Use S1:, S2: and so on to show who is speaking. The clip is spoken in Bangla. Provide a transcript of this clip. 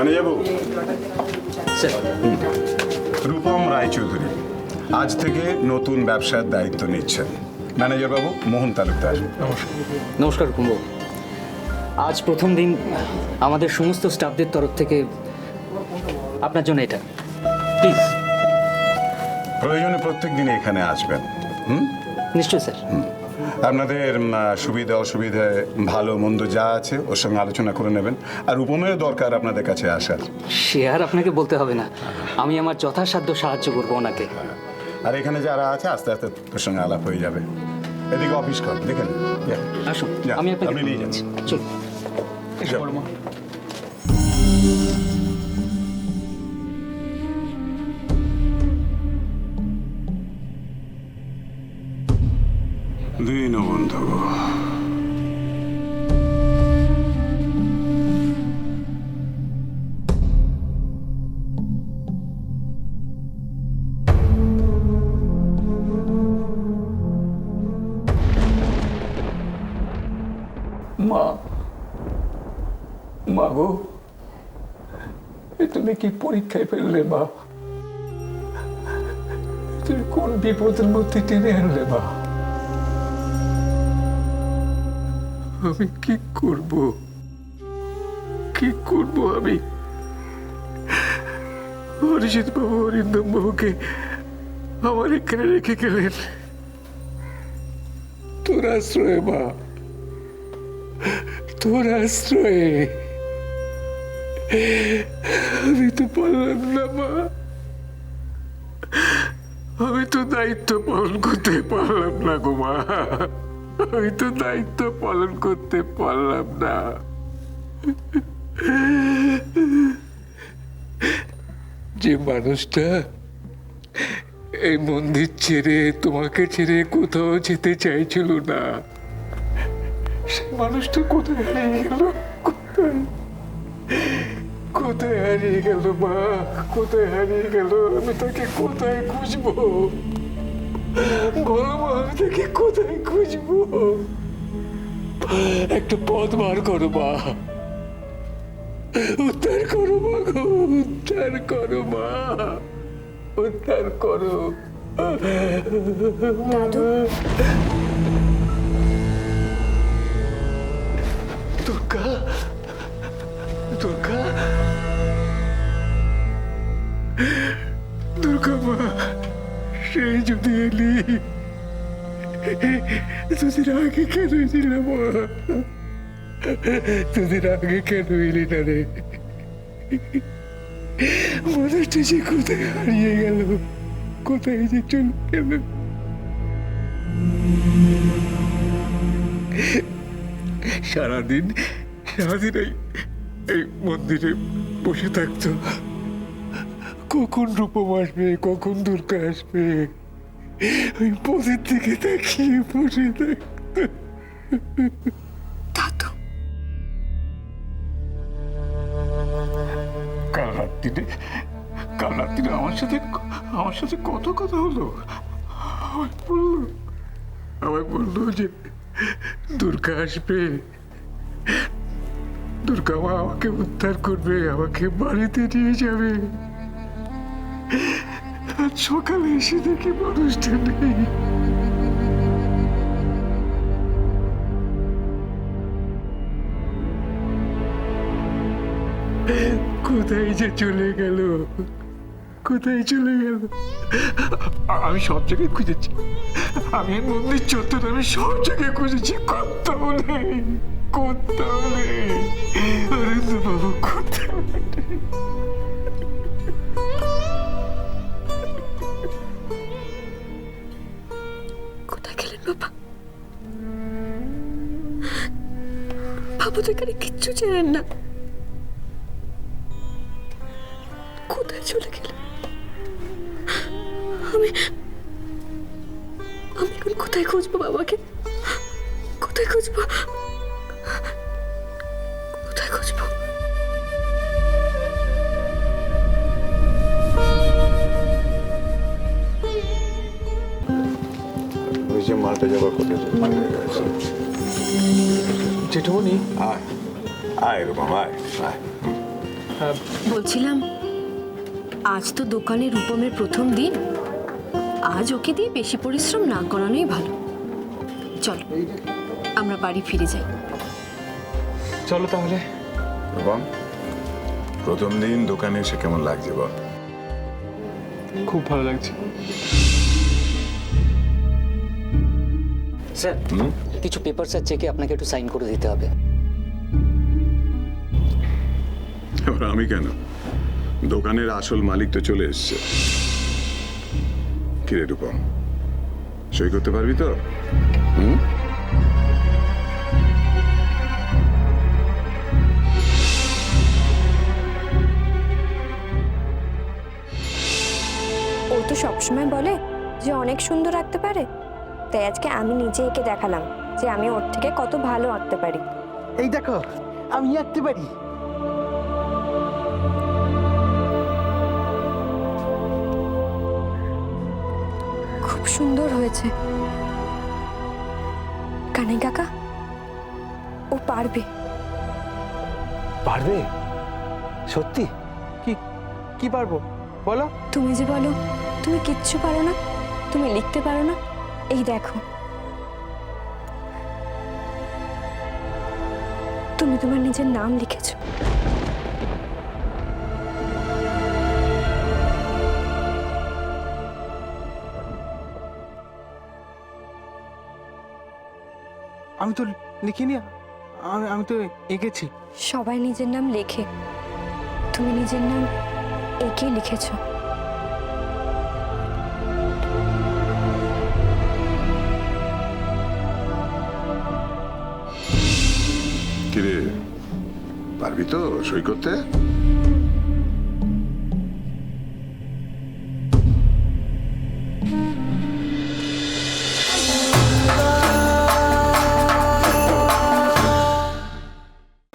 S1: ম্যানেজারবাবু,
S2: স্যার,
S1: রূপম রায়চৌধুরী আজ থেকে নতুন ব্যবসার দায়িত্ব নিচ্ছেন। ম্যানেজারবাবু মোহন তালুকদার।
S2: নমস্কার কুম্ভ। আজ প্রথম দিন আমাদের সমস্ত স্টাফদের তরফ থেকে আপনার জন্য এটা প্লিজ।
S1: প্রয়োজনে প্রত্যেক দিন এখানে আসবেন।
S2: নিশ্চয় স্যার।
S1: আপনাদের সুবিধা অসুবিধা ভালো মন্দ যা আছে ওর সঙ্গে আলোচনা করে নেবেন। আর রূপমের দরকার আপনাদের কাছে আসার।
S2: সে আর আপনাকে বলতে হবে না, আমি আমার যথাসাধ্য সাহায্য করবো ওনাকে।
S1: আর এখানে যারা আছে আস্তে আস্তে তোর সঙ্গে আলাপ হয়ে যাবে। এদিকে অফিস কর, দেখেন।
S2: আসুন,
S1: যা,
S2: আমি আপনাকে
S1: আপনি নিয়ে যাচ্ছি।
S2: চলুন।
S1: দীনবন্ধু,
S3: মা, মা গো, তুমি কি পরীক্ষায় ফেললে মা? তুমি কোন বিপদের মধ্যে টেনে আনলে মা? আমি কি করব, কি করব আমি? অরিজিৎ বাবু অরিন্দম বাবুকে আমার এখানে রেখে গেলেন তোর আশ্রয়ে মা, তোর আশ্রয়ে। আমি তো পারলাম না মা, আমি তো দায়িত্ব পালন করতে পারলাম না গো মা, আমি তো দায়িত্ব পালন করতে পারলাম না। যে মানুষটা এই মন্দির ছেড়ে তোমাকে ছেড়ে কোথাও যেতে চাইছিল না, সেই মানুষটা কোথায় হারিয়ে গেল? কোথায় কোথায় হারিয়ে গেল মা? কোথায় হারিয়ে গেল? আমি তাকে কোথায় খুঁজবো? বলো মা, আমি তাকে কোথায় খুঁজবো? একটা পথ বার করো মা, উদ্ধার করো মা গো, উদ্ধার করো মা, উদ্ধার করো।
S4: দাদু,
S3: দুর্গা, দুর্গা, দুর্গা মা, সেই যদি এলি, দুদিন আগে কেন এলি না মা? দুদিন আগে কেন এলি না রে? মানুষটা যে কোথায় হারিয়ে গেল, কোথায় যে চলে গেল। সারাদিন সারাদিন এই মন্দিরে বসে থাকতো, কখন রূপম আসবে, কখন দুর্গা আসবে, ওই পথের দিকে তাকিয়ে বসে থাকতো।
S4: দাদু,
S3: কাল রাত্রিরে আমার সাথে কত কথা হলো। আমায় বললো যে দুর্গা আসবে, দুর্গা মা আমাকে উদ্ধার করবে, আমাকে বাড়িতে নিয়ে যাবে। আজ সকালে এসে দেখি মানুষটা নেই। কোথায় যে চলে গেল, কোথায় চলে গেল? আমি সব জায়গায় খুঁজেছি, আমি মন্দির চত্বর, আমি সব জায়গায় খুঁজেছি, কোথাও নেই, কোথাও নেই। অরিন্দম বাবু কোথাও নেই।
S4: কোথায় গেলেন বাবা? বাবু তো এখানে কিচ্ছু জানেন না, কোথায় চলে গেলেন? আমি আমি এখন কোথায় খুঁজবো বাবাকে? কোথায় খুঁজবো, কোথায় খুঁজবো?
S5: ওই যে মালটা যাবার কথা
S3: জেঠুমনি,
S5: আয় আয় রূপম আয় আয়।
S4: বলছিলাম আজ তো দোকানে রূপমের প্রথম দিন, আজ ওকে দিয়ে বেশি পরিশ্রম না করানোই ভালো। চলো আমরা বাড়ি ফিরে যাই।
S3: চলো তাহলে।
S5: এবং প্রথম দিন দোকানে এসে কেমন লাগছে বল?
S3: খুব ভালো লাগছে।
S2: স্যার কিছু পেপারসের চেকে আপনাকে একটু সাইন করে দিতে হবে।
S1: এবার আমি কেন? দোকানের আসল মালিক তো চলে এসছে। কিরে রূপম, সই করতে পারবি তো?
S6: ও তো সবসময় বলে যে অনেক সুন্দর আঁকতে পারে, তাই আজকে আমি নিজে এঁকে দেখালাম যে আমি ওর থেকে কত ভালো আঁকতে পারি।
S7: এই দেখো আমি আঁকতে পারি।
S6: খুব সুন্দর হয়েছে কানাই কাকা, ও পারবে।
S7: পারবে? সত্যি? কি কি পারবো বলো?
S6: তুমি যে বলো তুমি কিচ্ছু পারো না, তুমি লিখতে পারো না, এই দেখো তুমি তোমার নিজের নাম লিখেছো।
S7: আমি তো লিখিনি, আমি তো এঁকেছি।
S6: সবাই নিজের নাম লেখে, তুমি নিজের নাম এঁকে লিখেছো।
S1: কিরে, পারবি তো সই করতে?